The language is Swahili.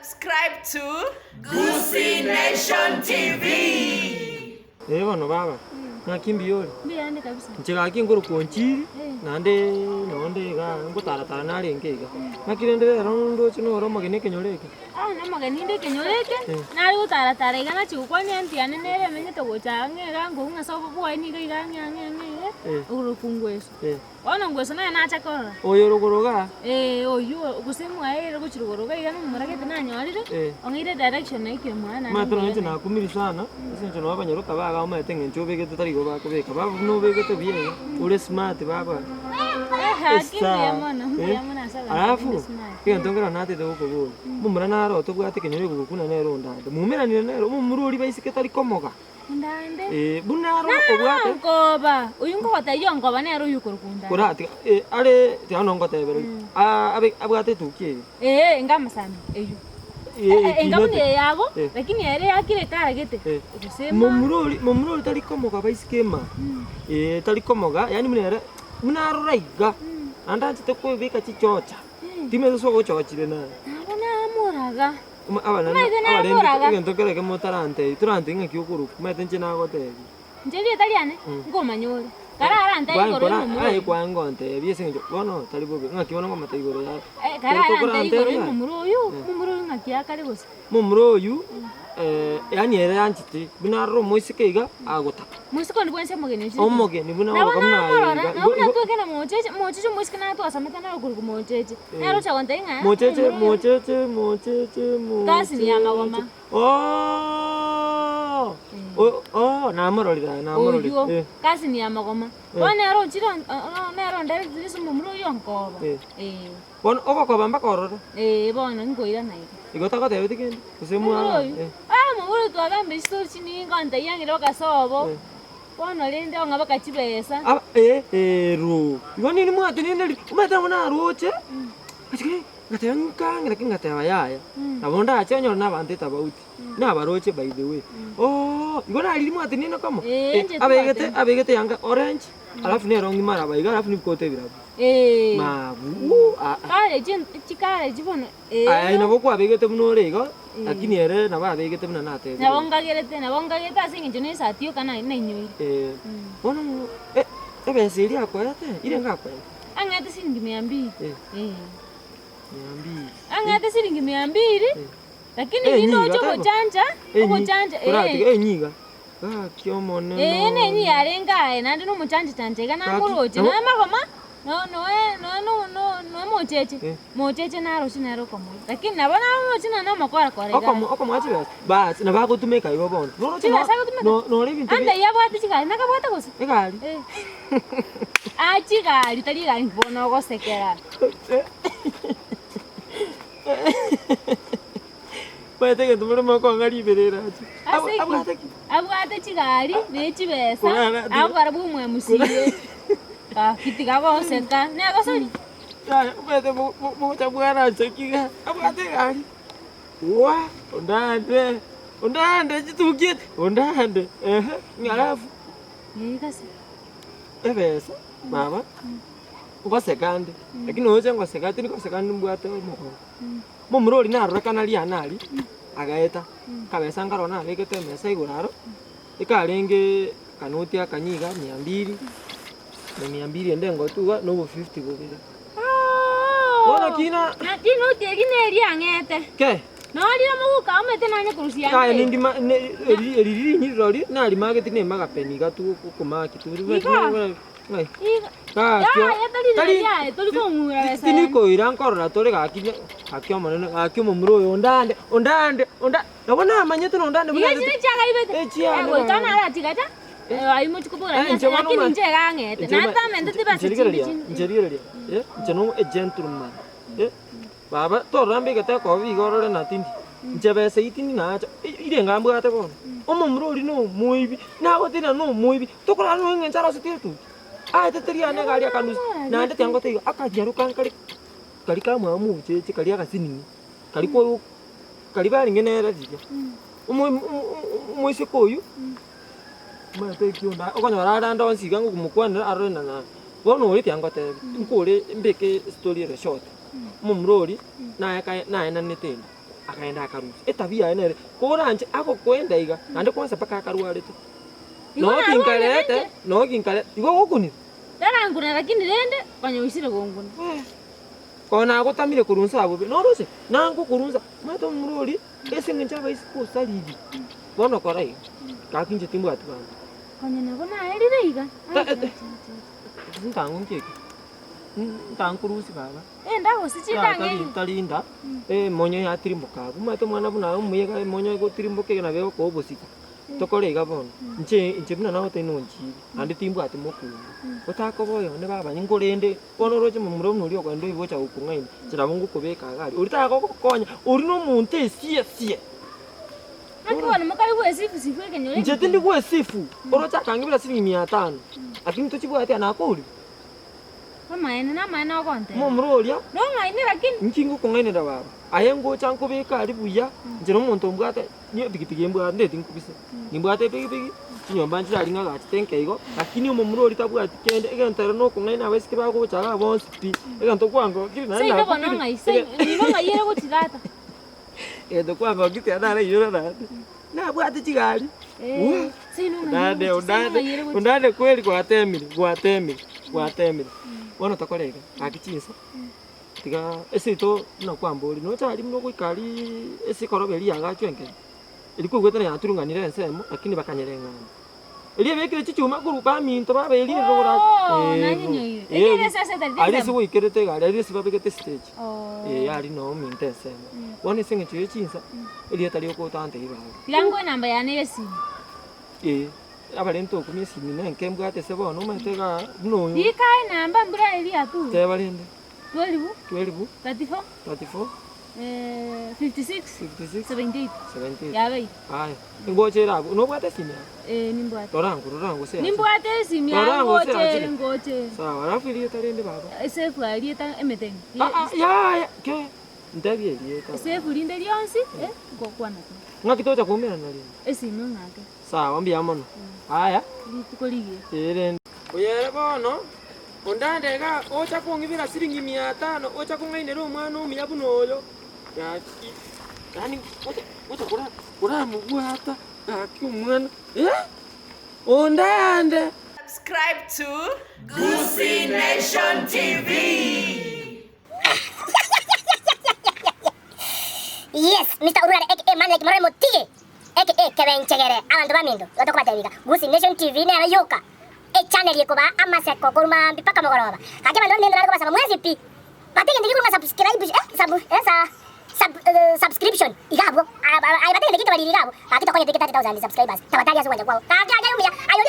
Subscribe to Gusii Nation TV. Bano baba. Nakimbi yole. Ndiye kabisa. Nchega kinguru konchiri. Nande nonde ga ngutara tara nali ngega. Nakirende rondo chino romo gene kenyoleke. Namagani inde kenyoleke. Nali utara tara igana chikwani anti anene menye togocha ngega ngunga sobo bwani ga ngenge. Urukungweso. Wana ngweso na nacha kora. Oyo rogoroga. Oyo kusemu aere kuchirugoroga igana muragete na nyorire. Ongire direction na ikemwana. Matro nje na kumiri sana. Sincho no abanyoruka baga umete ngenchobe gete tari go bakobeka. Baba no begete bien. Ule smart baba. Alafu iyo ndongera nate de uko mumura naro tobwate kenyore gukuna nero ndande mumera ni nero mumururi baisike tari komoga ndande bunaro obwate ngoba uyu ngota iyo ngoba nero yukurukunda kurati ale tiano ngota ebere abwate tukie ngamasami eyu ngamuni yabo lakini ere yakire karagete kusema mumururi tari komoga baisike ma tari komoga yani munere munaro raiga anda chite ko bika chichocha time so go chochire na abana amuraga abana ngento kere ke motarante turante ngaki ukuru metenche na gote njeli italiane ngomanyore karara ante igoro mu ai kwa ngonte biese njo bono tali bobe ngaki bono ngomata igoro ya karara ante igoro mumuro ngaki akari gose mumuro yu yani era anchiti binaro moisikeiga agota moisiko ni bwense mogeni omogeni buna bakamna na tu kana mocheche moisiko na tu asameta na guru mocheche nero cha wanta inga mocheche kasi ni ama wama namorolira kasi ni ama goma wana ro chiro nero ndere zisu mumuro yonkoba bon okokoba mbakororo bona ngoira nayo igotaka tebe tikende kusemua mumuro tu agambe story chini nganta yangiro kasobo bona lende ngaba kachibesa ru igoni ni mwati nende umeta mona roche achike ngatenga ngata yaya nabonda achenyo na bande tabauti na baroche by the way igona ali mwati nene kama abegete yanga orange alafu ne rongi mara baiga alafu ni kote birabu mabu kale chikale chibono ina boko abegete munolego lakini ere na babegete muna nate nabongagete asinge jone satio kana inenyo bono ebesiri akwete ile ngakwe angate shilingi 200 angate shilingi 200 lakini nino choko chanja nyiga kiomone nenyi yarenga nandi no muchanje chanje kana moroje na magoma no mocheche naro sinaro komo lakini nabona china na makora kore oko mwachi bas na bagutumeka ibo bono no levi anda yabwati chikali nakabwata gose egali chikali tali gali bono gosekera Pwede que tumure mako ngari berera. Abwate chigari nechibesa. Abwara bumwe musiye. Kitika goseka. Ne gosori. Ya, pwede mo chabwana chekiga. Abwate gari. Wa, ondande chitukiet. Ondande. Ngalafu. Kasi. Ebesa. Baba. Ukosekande. Lakini oje ngosekate ni kosekande mbwate mo. Mumurori narora kanali anali agaeta kabesa ngarona begete mesa iguraro ikarenge kanuti akanyiga 200 na 200 ndengo tuga no 50 gobira ona kina tegine angete ke no ali muguka amete nanye kurusia kaya nindi eriri ni rori nali mageti ne magapeni gatu kuma kituri ngai tini ko irang korora tole gakinya akyo manene akyo mumuro ondande nabona amanyeto ondande buna yini changa ibete ego tana ala tigata ayi mu chikubura lakini nje gangete nata mente tibasi njerigereria njeno gentleman baba to rambe gata ko vigorore natindi njebese itindi nacho ire ngambwate bono omumuro ri no muibi nago tina no muibi tokora no ngenchara sititu teteria ne gari akanus na ndete yango te akajaruka kali kama mucheche kali akasini kali bali ngenera jije umwe koyu mate kionda okonya rara ndo nsiga ngumukwana arena na wono uri yango te nkore mbeke story re short mumrori na ena netenda akaenda akarusi etabia ene kora anje ako kwenda iga nande kwanza paka akarwarete no kinkale igo gukuni Dara nguna lakini rende kwanyoishire gonguna. Kona agotamire kurunza abo no rose nangu kurunza mato murori ese ngenjaba isiko salidi bono korai kakinje timbu atubanga Kanya nabona erire iga. Ntangu nkeke ntankurusi baba Ndaho sichitange talinda monyo ya tirimboka mato mwana buna umuyega monyo go tirimboke na beo ko bosika tokore iga bono nche buna naho teno nchi andi timbu atimoku otako boyo ne baba nyingorende bono roje mumuro muri okwendo ibocha ukungaini kirabungu kubeka gari uritako kokonya uri no muntu esie Akibona mukali wesifu sifweke nyole nje tindi wesifu orocha kangibira silingi 500 lakini tochibwa ati anakoli Kama ene na maana okonte mumroria No ngaine lakini nkingu kungaine da baba ayengo chanko beka ari buya nje no muntu mbwate niyo bigipigi mbwa ndeti nkubise nimbwate bigipigi kinyomba njira linga gati tenke igo lakini mumrori tabwati kende egantara no kungaine abesike bako chaga bonsi pi eganto kwango kiri na Sei baba no ngai sei ni baba yere gotigata Edo kwango kiti anara yoro na bwate chigari sei no ngai Undade kweli kwa temili Wana takorega akichinsa tiga esito no kwambori no chali mno kwikali esikorobeli agachwenke iliko gwetana yaturunganira ensemo lakini bakanyerenga Elie bekire chichuma kuruka minto babe elie rora Elie sasa tadi ali siwo ikerete gari ali siba bekete stage ali no minto ensemo Wana singe chichinsa elie tali ko tante iba Lango namba ya nesi abalento kumisi nina nkembwa ate sebo no matega no Dikai namba mbura elia tu Tebalende 12 34 56 78 Yabai Aya ngochera no bwate simya nimbwate Torango se Nimbwate simya ngoche Sawa alafu ile talende baba Sefu alieta emeten ya ke ndabi elieta Sefu linde lionsi ngokwana ngakitocha kumera nali Esimo ngake Sawa mbia mono Aya Litukoligi Eren Oyere bono Ondandega ocha kungibira silingi 500 ocha kungainera omwana omuyabu noyo yaki yani ocha kura mugwata yaki omwana ondande Subscribe to Gusii Nation TV. Yes, Mr. Urare aka Manek Moremo Tige aka Kevin Chegere abantu bamindo batokubatebiga Gusii Nation TV ne arayoka channel yeko ba amaseko kuruma mpaka mugoroba kake bando nendo nariko basaba mwezi pi batenge ndiki kuruma subscription igabo ai batenge ndiki tobali igabo akito konye 30,000 subscribers tabatali aso kwanja kwao kake ayo